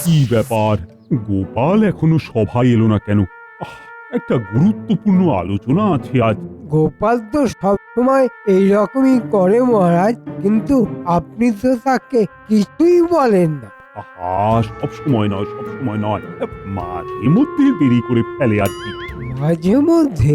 কি ব্যাপার, গোপাল এখনো সভায় এলো না কেন? আহ, একটা গুরুত্বপূর্ণ আলোচনা আছে আজ। গোপাল তো সবসময় এইরকমই করে মহারাজ, কিন্তু আপনি তো তাকে কিছুই বলেন না। আহা, সব সময় নয়, সব সময় নয়, মাঝে মধ্যে দেরি করে ফেলে আর কি। মাঝে মধ্যে?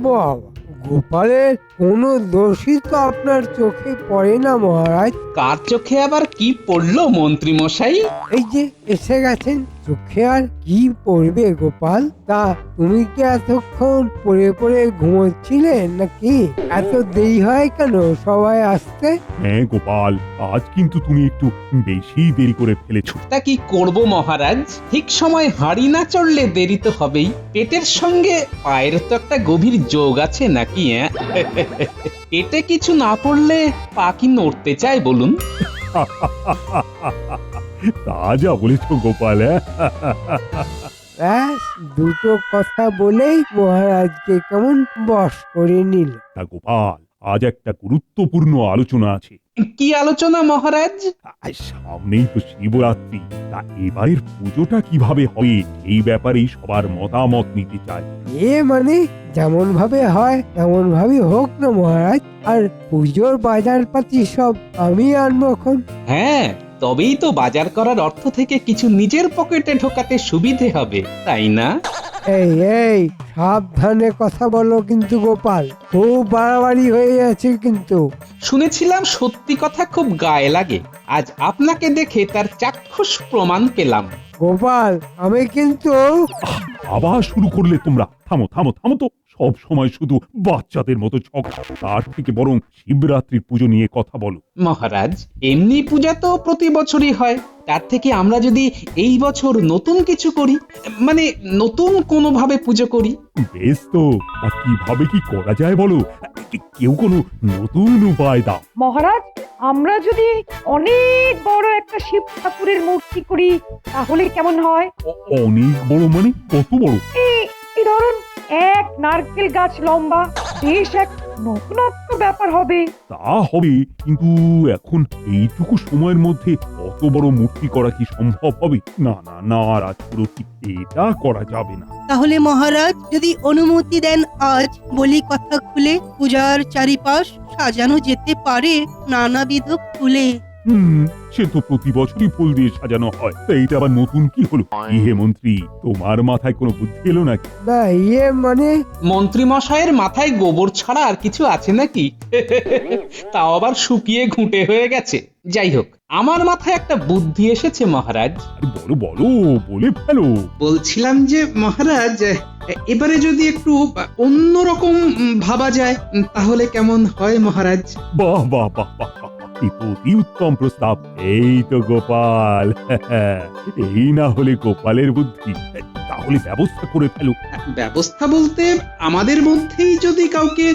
বাবা, গোপালের কোনো দোষই তো আপনার চোখে পড়ে না মহারাজ। কার চোখে আবার কি পড়লো মন্ত্রী মশাই? এই যে এসে গেছেন, চোখে আর কি পড়বে গোপাল? তা তুমি কি এতক্ষণ পড়ে পড়ে ঘুমোচ্ছিলেন নাকি? এত দেরি হয় কেন সবাই আসতে? হ্যাঁ গোপাল, আজ কিন্তু তুমি একটু বেশি দেরি করে ফেলেছো। তা কি করব মহারাজ, ঠিক সময় হাঁড়ি না চড়লে দেরি তো হবেই। পেটের সঙ্গে পায়ের তো একটা গভীর যোগ আছে নাকি? পেটে কিছু না পড়লে পা কি নড়তে চায় বলুন? তা যা বলেছো গোপাল, ব্যাস, দুটো কথা বলেই মহারাজকে কেমন বশ করে নিল। তা গোপাল, আজ একটা গুরুত্বপূর্ণ আলোচনা আছে। কি আলোচনা মহারাজ? আর সামনেই তো শিবরাত্রি, তা এবারের পুজোটা কিভাবে হবে এই ব্যাপারেই সবার মতামত নিতে চাই। মানে যেমন ভাবে হয় তেমন ভাবে হোক না মহারাজ। আর পুজোর বাজারপাতি সব আমি আনবো এখন। হ্যাঁ, তবেই তো বাজার করার অর্থ থেকে কিছু নিজের পকেটে ঢোকাতে সুবিধে হবে, তাই না? এই এই সাবধানে কথা বলো কিন্তু গোপাল, খুব বাড়াবাড়ি হয়ে যাচ্ছে কিন্তু। শুনেছিলাম সত্যি কথা খুব গায়ে লাগে, আজ আপনাকে দেখে তার চাক্ষুষ প্রমাণ পেলাম। গোপাল, আমি কিন্তু আবার শুরু করলে তোমরা? থামো থামো থামো তো, সব সময় শুধু বাচ্চাদের মতো ছক। তার থেকে বরং শিবরাত্রির পুজো নিয়ে কথা বলো। মহারাজ, এমনি পূজা তো প্রতি বছরই হয়, তার থেকে আমরা যদি এই বছর নতুন কিছু করি, মানে নতুন কোনো ভাবে পুজো করি। বেশ তো, তা কিভাবে কি করা যায় বলো? কেউ কোনো নতুন উপায় দাও। মহারাজ, আমরা যদি অনেক বড় একটা শিব ঠাকুরের মূর্তি করি তাহলে কেমন হয়? অনেক বড় মানে কত বড়? এই এই ধরুন, এক নারকেল গাছ লম্বা, বেশ এক নতুনত্ব ব্যাপার হবে। তা হবে, কিন্তু এখন এইটুকু সময়ের মধ্যে অত বড় মূর্তি করা কি সম্ভব হবে? না না না, রাজপুরোহিত, এটা করা যাবে না। তাহলে মহারাজ যদি অনুমতি দেন, আজ বলি কথা খুলে পূজার চারিপাশ সাজানো যেতে পারে নানাবিধ ফুলে। সে তো প্রতি বছরই ফুল দিয়ে সাজানো হয়, তা এইটা আবার নতুন কি হলো? কি হে মন্ত্রী, তোমার মাথায় কোনো বুদ্ধি এলো নাকি? না, মানে মন্ত্রী মশাইয়ের মাথায় গোবর ছাড়া আর কিছু আছে নাকি? তাও আবার শুকিয়ে ঘুঁটে হয়ে গেছে। যাই হোক, আমার মাথায় একটা বুদ্ধি এসেছে মহারাজ। আরে বলো বলো, বলে ফেলো। বলছিলাম যে মহারাজ, এবারে যদি একটু অন্যরকম ভাবা যায় তাহলে কেমন হয় মহারাজ? বাহ বাহ বাহ বাহ বাহ, এ তো অতি উত্তম প্রস্তাব। এই তো গোপাল, এই না হলে গোপালের বুদ্ধি। তাহলে ব্যবস্থা করে ফেলো। ব্যবস্থা বলতে আমাদের মধ্যেই যদি কাউকে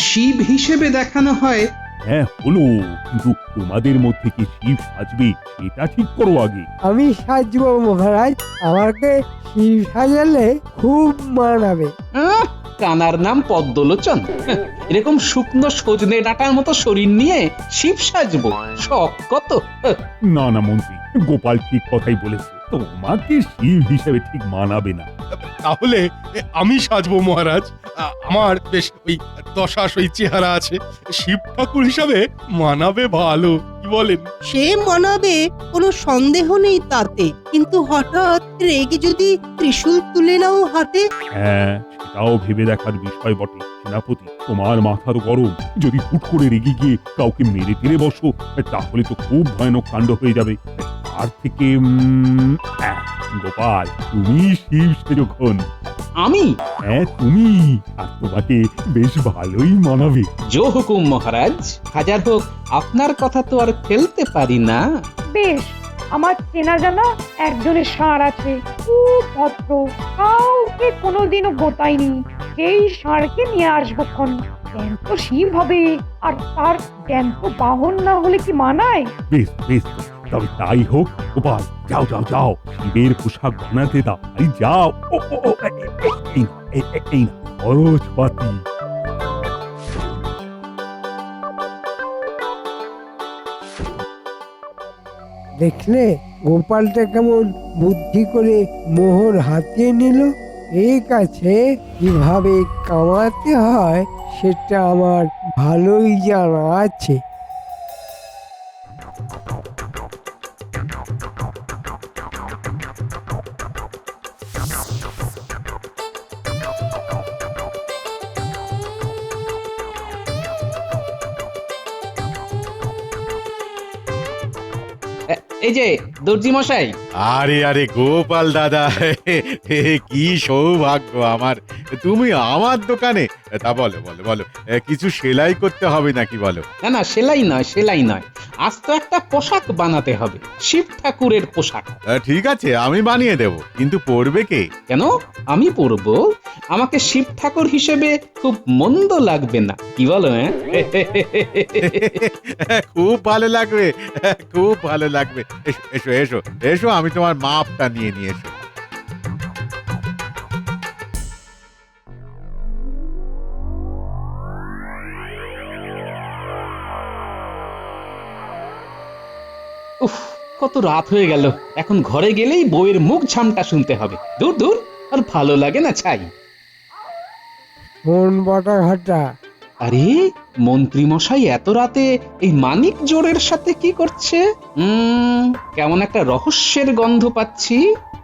শিব হিসেবে দেখানো হয়। হ্যাঁ হলো, কিন্তু তোমাদের মধ্যে কি শিব সাজবে সেটা ঠিক করো আগে। আমি সাজবো মহারাজ, আমাকে শিব সাজালে খুব মানাবে। কানার নাম পদ্মলোচন, এরকম শুকনো সজনে ডাঁটার মতো শরীর নিয়ে শিব সাজবো, শখ কত! না না মন্ত্রী, গোপাল ঠিক কথাই বলেছে, তোমাকে শিব হিসেবে ঠিক মানাবে না। তাহলে আমি সাজবো মহারাজ। আমার বেশ ওই দশাশই চেহারা আছে, শিব ঠাকুর হিসাবে মানাবে ভালো, কি বলেন? সে মানাবে, কোনো সন্দেহ নেই তাতে, কিন্তু হঠাৎ রেগে যদি ত্রিশূল তুলে নাও হাতে। হ্যাঁ, সেটাও ভেবে দেখার বিষয় বটে। সেনাপতি, তোমার মাথা তো গরম, যদি হুট করে রেগে গিয়ে কাউকে মেরে টেরে বসো, তাহলে তো খুব ভয়ানক কাণ্ড হয়ে যাবে। তার থেকে গোপাল, তুমি শিব সেরকম। আমি? হ্যাঁ তুমি, আর তোমাকে বেশ ভালোই মানাবে। জো হুকুম মহারাজ, হাজার হোক আপনার কথা তো আর ফেলতে পারি না। বেশ, আমার চেনা জানা একজনের ষাঁড় আছে, খুব ভদ্র, কাউকে কোনোদিনও গোতায়নি। সেই ষাঁড়কে নিয়ে আসবো ক্ষণ। জ্যান্ত শিব হবে, আর তার জ্যান্ত বাহন না হলে কি মানায়? বেশ বেশ, তবে তাই হোক। গোপাল, যাও যাও যাও, শিবের পোশাক বানাতে দাও। এই যাও। ও ও ও, এই না খরচপাতি। দেখলে গোপালটা কেমন বুদ্ধি করে মোহর হাতিয়ে নিল। ঠিক আছে, কিভাবে কামাতে হয় সেটা আমার ভালোই জানা আছে। এই যে দর্জি মশাই, আরে আরে গোপাল দাদা, কি সৌভাগ্য আমার, তুমি আমার দোকানে। তা বলো বলো বলো, কিছু সেলাই করতে হবে নাকি বলো? না না, সেলাই নয়, সেলাই নয়, আজ তো একটা পোশাক বানাতে হবে, শিব ঠাকুরের পোশাক। ঠিক আছে, আমি বানিয়ে দেব, কিন্তু পরবে কে? কেন আমি পরবো? আমাকে শিব ঠাকুর হিসেবে খুব মন্দ লাগবে না, কি বলো? খুব ভালো লাগবে, খুব ভালো লাগবে। এসো এসো এসো এসো, আমি তোমার মাপটা নিয়ে নিয়ে এসো। উফ, কত রাত হয়ে গেল, এখন ঘরে গেলেই বউয়ের মুখ ঝামটা শুনতে হবে। দূর দূর, আর ভালো লাগে না ছাই। কোন বটা ঘাটা? আরে মন্ত্রী মশাই এত রাতে এই মানিক জোড়ের সাথে কি করছে? কেমন একটা রহস্যের গন্ধ পাচ্ছি।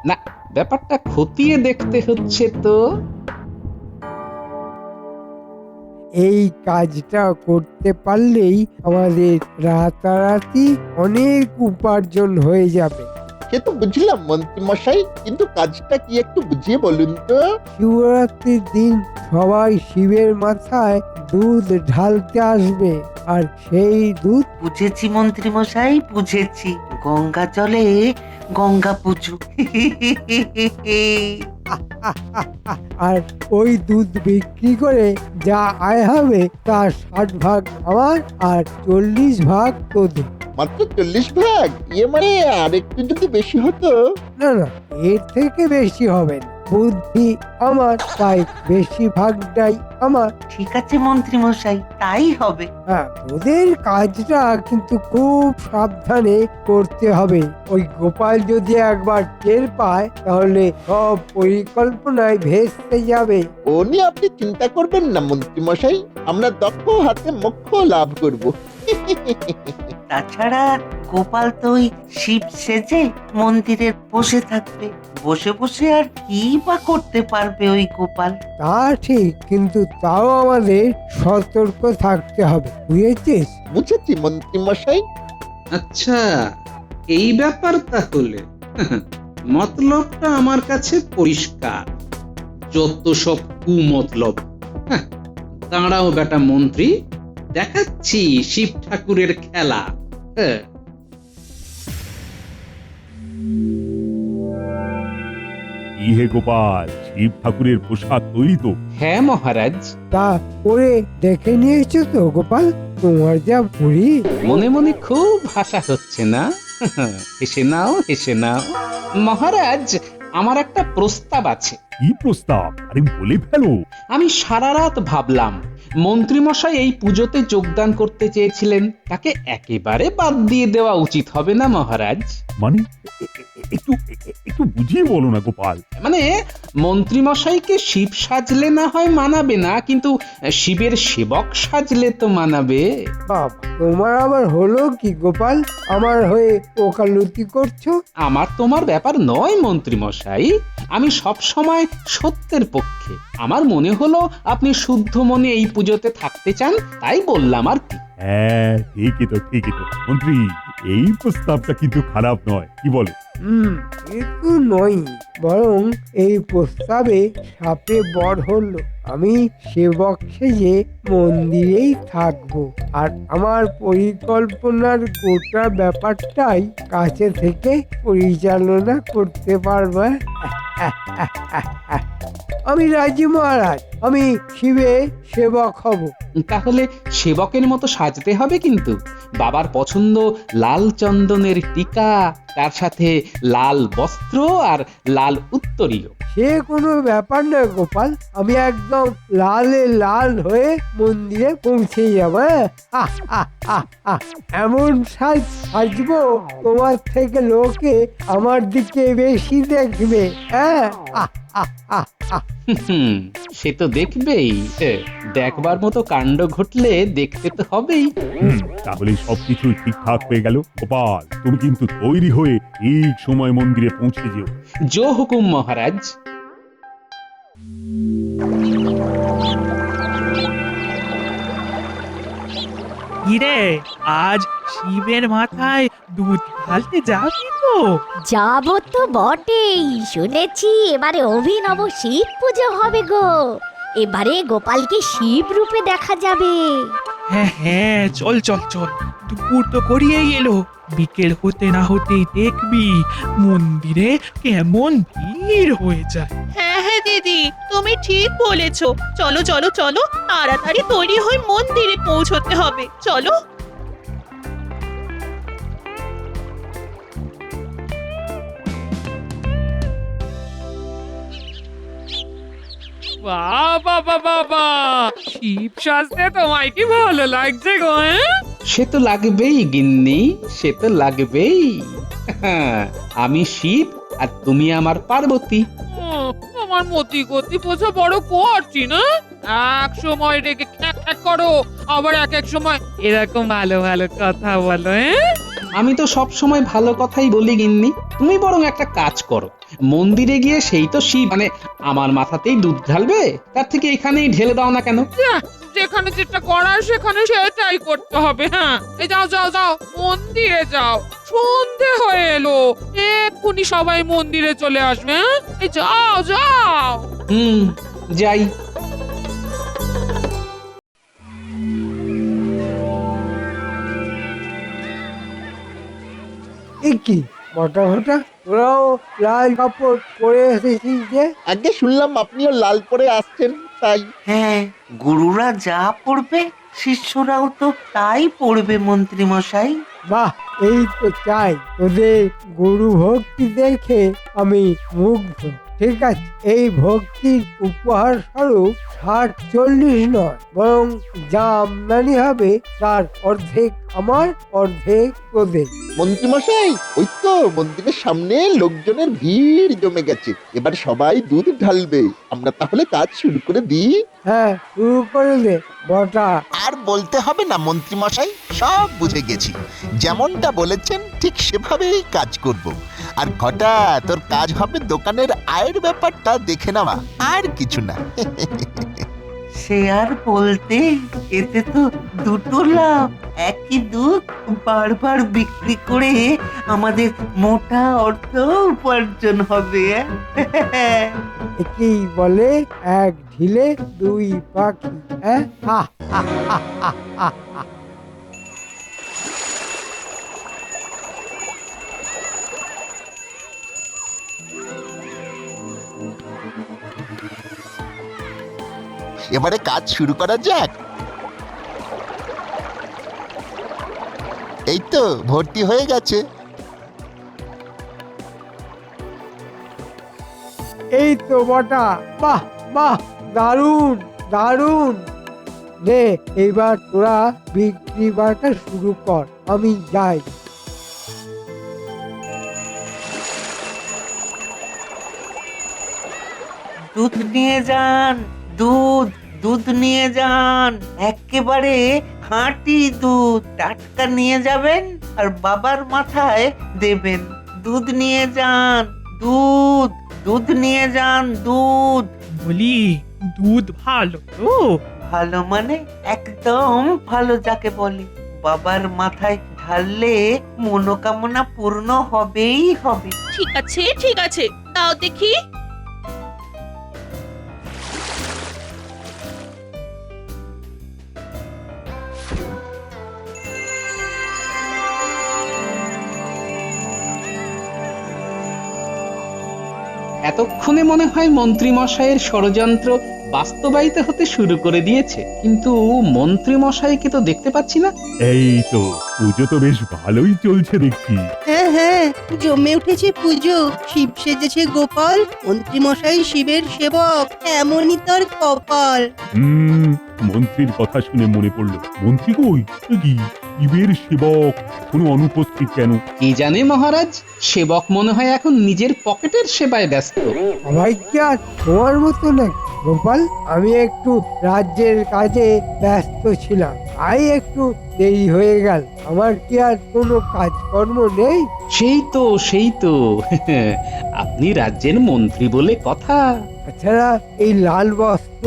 না, ব্যাপারটা খতিয়ে দেখতে হচ্ছে তো। এই কাজটা করতে পারলেই আমাদের রাতারাতি অনেক উপার্জন হয়ে যাবে। সে তো বুঝলাম মন্ত্রী মশাই, কিন্তু কাজটা কি একটু বুঝিয়ে বলুন তো। শিবরাত্রির দিন সবাই শিবের মাথায় দুধ ঢালতে আসবে, আর সেই দুধ বুঝেছি মন্ত্রী মশাই, বুঝেছি। গঙ্গা জলে গঙ্গা পুজো। আর ওই দুধ বিক্রি করে যা আয় হবে তার 60 ভাগ আমার আর 40 ভাগ তোদের। মাত্র 40 ভাগ? ইয়ে মানে আর একটু যদি বেশি হতো। না না, এর থেকে বেশি হবে না। বুদ্ধি আমার, তাই বেশি ভাগটাই আমার। ঠিক আছে মন্ত্রী মশাই, তাই হবে। হ্যাঁ, তোদের কাজটা কিন্তু খুব সাবধানে করতে হবে। ওই গোপাল যদি একবার টের পায় তাহলে সব পরিকল্পনায় ভেস্তে যাবে। ও নিয়ে আপনি চিন্তা করবেন না মন্ত্রী মশাই, আমরা দক্ষ হাতে মোক্ষ লাভ করব। তাছাড়া গোপাল তো ওই শিব সেজে মন্দিরে বসে থাকবে। বসে বসে আর কি বা করতে পারবে ওই গোপাল? তা ঠিক, কিন্তু তাও আমাদের সতর্ক থাকতে হবে, বুঝেছিস? বুঝেছি মন্ত্রী মশাই। আচ্ছা, এই ব্যাপার তাহলে। মতলবটা আমার কাছে পরিষ্কার। যত সব কুমতলব। হ্যাঁ, দাঁড়াও বেটা মন্ত্রী, দেখাচ্ছি শিব ঠাকুরের খেলা। হ্যাঁ, কি হে গোপাল, শিব ঠাকুরের পোশাক তৈরি তো? হ্যাঁ মহারাজ। তা করে দেখে নিয়েছো তো গোপাল? তোমার যা বুড়ি। মনে মনে খুব হাসা হচ্ছে না? হেসে নাও, হেসে নাও। মহারাজ, আমার একটা প্রস্তাব আছে। কি প্রস্তাব? আরে বলে ফেলো। আমি সারা রাত ভাবলাম, মন্ত্রীমশাই এই পুজোতে যোগদান করতে চেয়েছিলেন, তাকে একেবারে বাদ দিয়ে দেওয়া উচিত হবে না মহারাজ? মানে একটু একটু বুঝিয়ে বলো না গোপাল। মানে মন্ত্রীমশাইকে শিব সাজলে না হয় মানাবে না, কিন্তু শিবের সেবক সাজলে তো মানাবে। বাবা, তোমার আবার হলো কি গোপাল? আমার হয়ে ওকালতি করছো? আমার তোমার ব্যাপার নয় মন্ত্রীমশাই, আমি সব সময় সত্যের পক্ষে। আমার মনে হলো আপনি শুদ্ধ মনে এই পুজোতে থাকতে চান, তাই বললাম আর কি। হ্যাঁ, ঠিকই তো ঠিকই তো মন্ত্রী, এই প্রস্তাবটা কিন্তু খারাপ নয়, কি বলো? কিন্তু নয়, বরং এই প্রস্তাবে সাপে বর হলো। আমি সেবক সেজে মন্দিরেই থাকবো, আর আমার পরিকল্পনার গোটা ব্যাপারটাই কাছে থেকে পরিচালনা করতে পারবে। আমি রাজি মহারাজ, আমি শিবে সেবক হব। তাহলে সেবকের মতো সাজতে হবে, কিন্তু বাবার পছন্দ লাল চন্দনের টিকা, তার সাথে লাল বস্ত্র আর লাল উত্তরীয়। সে কোনো ব্যাপার নয় গোপাল, আমি একদম লালে লাল হয়ে মন্দিরে পৌঁছে যাবো। হ্যাঁ? এমন সাজবো তোমার থেকে লোকে আমার দিকে বেশি দেখবে। হ্যাঁ, সে তো দেখবেই। দেখবার মতো কাণ্ড ঘটলে দেখতে তো হবেই। তাহলে সবকিছুই ঠিকঠাক হয়ে গেল। গোপাল, তুমি কিন্তু তৈরি হয়ে ঠিক সময় মন্দিরে পৌঁছে যেও। জো হুকুম মহারাজ। কিরে, আজ শিবের মাথায় দুধ ঢালতে যাবি তো? যাবো তো বটেই, শুনেছি এবারে অভিনব শিব পুজো হবে গো। এবারে গোপালকে শিব রূপে দেখা যাবে। হ্যাঁ হ্যাঁ, চল চল চল, দুপুর তো করিয়েই এলো, বিকেল হতে না হতেই দেখবি মন্দিরে কেমন ভিড় হয়ে যায়। হ্যাঁ হ্যাঁ দিদি, তুমি ঠিক বলেছো। চলো চলো চলো, তাড়াতাড়ি তৈরি হয়ে মন্দিরে পৌঁছতে হবে। চলো। বাবা বাবা, শিব সাজতে তোমায় কি ভালো লাগছে গো? সে তো লাগবেই গিন্নি, সে তো লাগবেই। আমি শিব আর তুমি আমার পার্বতী। আমার মতি গতি বোঝা বড় কঠিন না? এক সময় রেগে খ্যাক খ্যাক করো, আবার এক সময় এরকম ভালো ভালো কথা বলো। আমি তো সব সময় ভালো কথাই বলি গিন্নি। তুমি বরং একটা কাজ করো, মন্দিরে গিয়ে সেই তো শিব মানে আমার মাথাতেই দুধ ঢালবে, তার থেকে এখানেই ঢেলে দাও না কেন? যেখানে যেটা করার সেখানে সেটাই করতে হবে। হ্যাঁ, এই যাও যাও যাও, মন্দিরে যাও, সন্ধে হয়ে এলো, এক্ষুনি সবাই মন্দিরে চলে আসবে। হ্যাঁ, এই যাও যাও। যাই। কি মোটা মোটা তোরাও লাল কাপড় পরে এসেছিস যে? আগে শুনলাম আপনিও লাল পরে আসছেন, তাই। হ্যাঁ, গুরুরা যা পড়বে শিষ্যরাও তো তাই পড়বে মন্ত্রী মশাই। বাহ, এই তো চাই। তোদের গুরু ভক্তি দেখে আমি মুগ্ধ। ঠিক আছে, এই ভক্তির উপহার স্বরূপ 60-40 নয়, বরং যা আমদানি হবে তার অর্ধেক আমার, অর্ধেক তোদের। মন্ত্রীমশাই, ওই তো মন্দিরের সামনে লোকজনের ভিড় জমে গেছে, এবার সবাই দুধ ঢালবে। আমরা তাহলে কাজ শুরু করে দিই। হ্যাঁ, শুরু করে দে বটা। আর বলতে হবে না মন্ত্রীমশাই, সব বুঝে গেছি। যেমনটা বলেছেন ঠিক সেভাবেই কাজ করব। আর ঘটা, তোর কাজ হবে দোকানের আয়ের ব্যাপারটা দেখে নেওয়া, আর কিছু না। সে আর বলতে, এতে তো দুটো লাভ। একই দুধ বারবার বিক্রি করে আমাদের মোটা অর্থ উপার্জন হবে। একেই বলে এক ঢিলে দুই পাখি। হ্যাঁ, এবারে কাজ শুরু করা যাক। এই তো ভর্তি হয়ে গেছে। এই তো বটা। বাহ বাহ, দারুণ দারুণ। নে, এবার তোরা বিক্রি বাটা শুরু কর, আমি যাই। দুধ নিয়ে যান, দুধ দুধ নিয়ে যান, একেবারে খাঁটি দুধ, টাটকা নিয়ে যাবেন আর বাবার মাথায় দেবেন। দুধ নিয়ে যান, দুধ দুধ নিয়ে যান, দুধ। বলি, দুধ ভালো তো? ভালো মানে একদম ভালো, যাকে বলে বাবার মাথায় ঢাললে মনোকামনা পূর্ণ হবেই হবে। ঠিক আছে ঠিক আছে, দাও দেখি। এতক্ষণে মনে হয় মন্ত্রী মশাইয়ের ষড়যন্ত্র বাস্তবায়িত হতে শুরু করে দিয়েছে, কিন্তু মন্ত্রী মশাইকে তো দেখতে পাচ্ছি না। এই তো পুজো তো বেশ ভালোই চলছে দেখছি। হ্যাঁ হ্যাঁ, জমে উঠেছে পুজো। শিব সেজেছে গোপাল, মন্ত্রী মশাই শিবের সেবক, এমনই তার কপাল। মন্ত্রীর কথা শুনে মনে পড়লো, মন্ত্রী কই? এ কি শিবের সেবক কোনো অনুপস্থিত কেন? কি জানে মহারাজ, সেবক মনে হয় এখন নিজের পকেটের সেবায় ব্যস্ত। সবাই কি আর তোমার মতো নাকি গোপাল? আমি একটু রাজ্যের কাজে ব্যস্ত ছিলাম, তাই একটু দেরি হয়ে গেল। আমার কি আর কোনো কাজকর্ম নেই? সেই তো আপনি রাজ্যের মন্ত্রী বলে কথা। তাছাড়া এই লাল বস্ত্র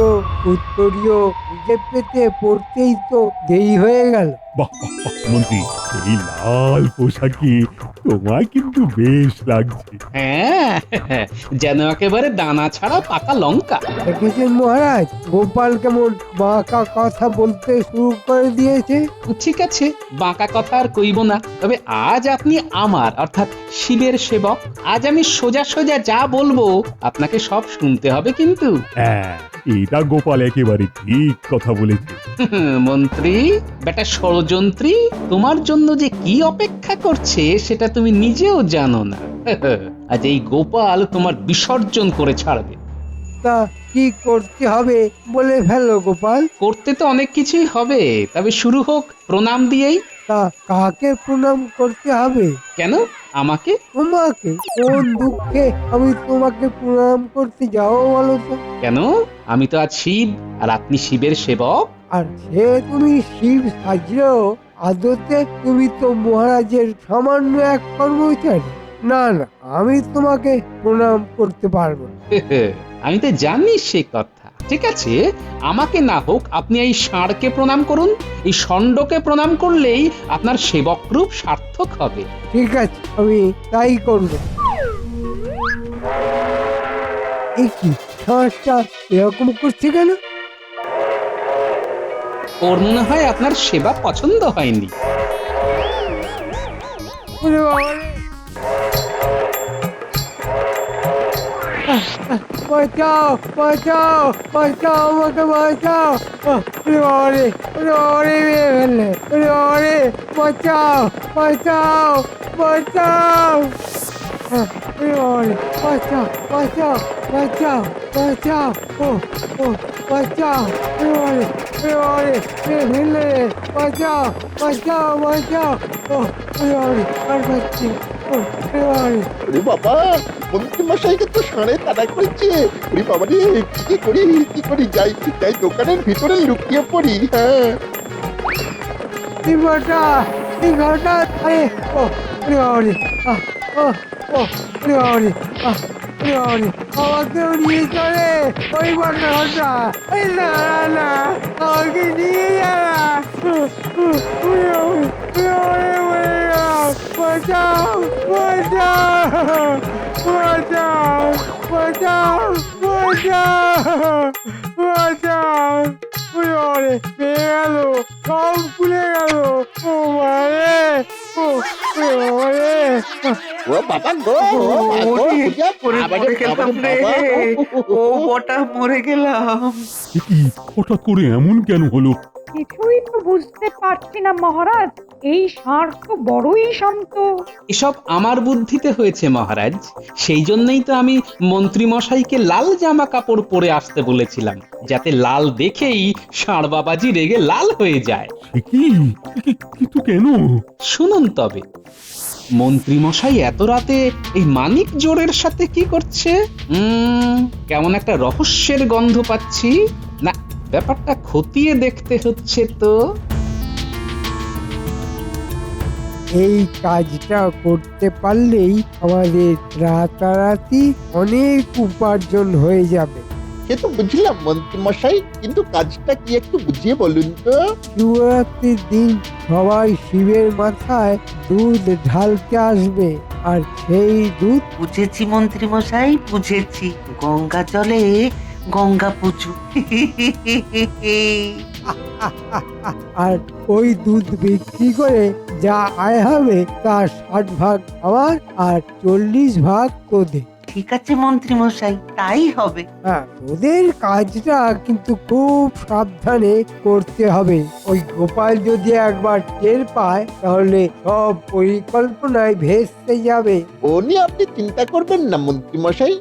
উত্তরীয় নিজে পেতে পড়তেই তো দেরি হয়ে গেল। বাহ বাহ বাহ, মন্ত্রী এই লাল পোশাকে তোমায় কিন্তু বেশ লাগছে। হ্যাঁ, যেন একেবারে দানা ছাড়া পাকা লঙ্কা। দেখেছেন মহারাজ, গোপাল কেমন বাঁকা কথা বলতে শুরু করে দিয়েছে। ঠিক আছে, বাঁকা কথা আর কইব না। তবে আজ আপনি আমার অর্থাৎ শিবের সেবক। আজ আমি সোজা সোজা যা বলবো আপনাকে সব শুনতে হবে কিন্তু। হ্যাঁ, এটা গোপাল একেবারে ঠিক কথা বলেছে। মন্ত্রী বেটা ষড়যন্ত্রী, তোমার জন্য যে কি অপেক্ষা করছে সেটা তুমি নিজেও জানো না। আজ এই গোপাল তোমার বিসর্জন করে ছাড়বে। তা কি করতে হবে বলে ফেলো গোপাল। করতে তো অনেক কিছুই হবে, তবে শুরু হোক প্রণাম দিয়েই। তা কাকে প্রণাম করতে হবে? কেন আমাকে? তোমাকে? কোন দুঃখে আমি তোমাকে প্রণাম করতে যাও বলো তো? কেন? আমি তো আজ শিব আর আপনি শিবের সেবক। আর সে তুমি শিব সাজলেও আদতে তুমি তো মহারাজের সামান্য এক কর্মচারী। না না, আমি তোমাকে প্রণাম করতে পারবো না। আমি তো জানি সে কথা। ঠিক আছে, আমাকে না হোক আপনি এই ষাঁড়কে প্রণাম করুন। এই ষণ্ডকে প্রণাম করলেই আপনার সেবক রূপ সার্থক হবে। ঠিক আছে, আমি তাই করব। এই কি ষাঁড়টা এরকম করছে কেন? ওর মনে হয় আপনার সেবা পছন্দ হয়নি। ওরে বাবা রে! বাঁচাও বাঁচাও বাঁচাও, আমাকে বাঁচাও! ওরে বাবা রে! ওরে বাবা রে! মেরে ফেললে! ওরে বাবা রে! বাঁচাও বাঁচাও বাঁচাও! ওরে বাবা রে! বাঁচাও বাঁচাও বাঁচাও বাঁচাও! ও ও বাঁচাও! ওরে বাবা রে! ওরে বাবা রে! মেরে ফেললে রে! বাঁচাও বাঁচাও বাঁচাও! ও ওরে বাবা রে! আর বাঁচছি! ও ওরে বাবা রে! ওরে বাবা, মন্ত্রী মশাইকে তো ষাঁড়ে তাড়া করেছে। ওরে বাবা রে, কি করি যাই যাই দোকানের ভিতরে লুকিয়ে পড়ি। হ্যাঁ, এই ঘরটা আরে ও ওরে বাবা রে! ও ও ওরে বাবা রে! ওরে বাবা রে! আমাকেও নিয়ে চলে ওই ঘরটা। এই না না, আমাকে নিয়ে যা না। ওরে বাবা রে! মরে গেলাম। বাঁচাও বাঁচাও বাঁচাও বাঁচাও বাঁচাও বাঁচাও! ওরে বাবা রে! পেয়ে গেল, সব খুলে গেল। ও মারে! ও ওরে বাবা রে! ও বাবা গো, ও মা গো, পূজা, মরে গেলাম রে। ও বটা মরে গেলাম। এ কি হঠাৎ করে এমন কেন হলো? কিছুই তো বুঝতে পারছি না মহারাজ। এই ষাঁড় তো বড়ই শান্ত। এসব আমার বুদ্ধিতে হয়েছে মহারাজ। সেই জন্যই তো আমি মন্ত্রী মশাইকে লাল জামা কাপড় পরে আসতে বলেছিলাম, যাতে লাল দেখেই ষাঁড় বাবাজি রেগে লাল হয়ে যায়। সে কি? কিন্তু কেন? শুনুন তবে, মন্ত্রী মশাই এত রাতে এই মানিক জোরের সাথে কি করছে? কেমন একটা রহস্যের গন্ধ পাচ্ছি। না, ব্যাপারটা খতিয়ে দেখতে হচ্ছে তো। এই কাজটা করতে পারলেই আমাদের রাতারাতি অনেক উপার্জন হয়ে যাবে। সে তো বুঝলাম মন্ত্রী মশাই, কিন্তু কাজটা কি একটু বুঝিয়ে বলুন তো। শিবরাত্রির দিন সবাই শিবের মাথায় দুধ ঢালতে আসবে, আর সেই দুধ বুঝেছি মন্ত্রী মশাই, বুঝেছি। গঙ্গা জলে গঙ্গা পুজো। আর ওই দুধ বিক্রি করে যা আয় হবে তার 60 ভাগ আমার আর 40 ভাগ তোদের। ঠিক আছে মন্ত্রী মশাই, তাই হবে। হ্যাঁ, ওদের কাজটা কিন্তু খুব সাবধানে করতে হবে। ওই গোপাল যদি একবার টের পায় তাহলে সব পরিকল্পনায় ভেস্তে যাবে। ও নিয়ে আপনি চিন্তা করবেন না মন্ত্রী মশাই।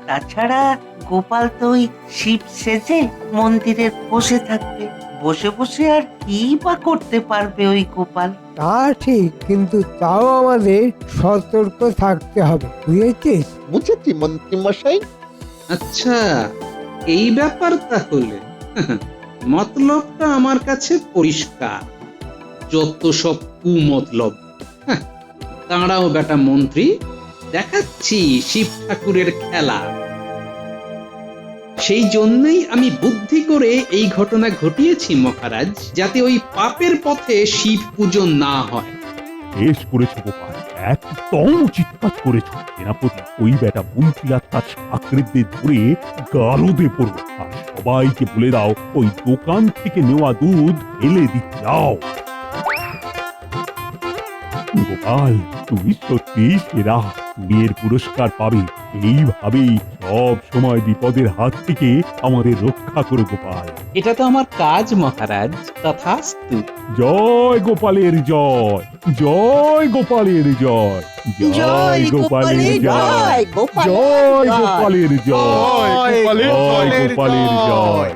তাছাড়া গোপাল তো ওই শিব সেজে মন্দিরে বসে থাকবে। বসে বসে আর কি বা করতে পারবে ওই গোপাল? তা ঠিক, কিন্তু তাও আমাদের সতর্ক থাকতে হবে, বুঝেছিস? বুঝেছি মন্ত্রী মশাই। আচ্ছা, এই ব্যাপার তাহলে। মতলবটা আমার কাছে পরিষ্কার। যত সব কুমতলব। হ্যাঁ, দাঁড়াও বেটা মন্ত্রী, দেখাচ্ছি শিব ঠাকুরের খেলা। সেই জন্যই আমি বুদ্ধি করে এই ঘটনা ঘটিয়েছি মহারাজ, যাতে ওই পাপের পথে শিব পুজো না হয়। বেশ করেছো গোপাল, একদম উচিত কাজ করেছো। সেনাপতি, ওই বেটা মন্ত্রী আর তার চাকরিদের ধরে গারদে পড়ো, আর সবাইকে বলে দাও ওই দোকান থেকে নেওয়া দুধ ফেলে দিতে যাও। গোপাল, তুমি সত্যি সেরা, তুমি এর পুরস্কার পাবে। এইভাবেই সব সময় বিপদের হাত থেকে আমাদের রক্ষা করো গোপাল। এটা তো আমার কাজ মহারাজ, তথাস্তু। জয় গোপালের জয়, জয় গোপালের জয়, জয় গোপালের জয়, জয় গোপালের জয়, জয় গোপালের জয় জয়। গোপালের জয়।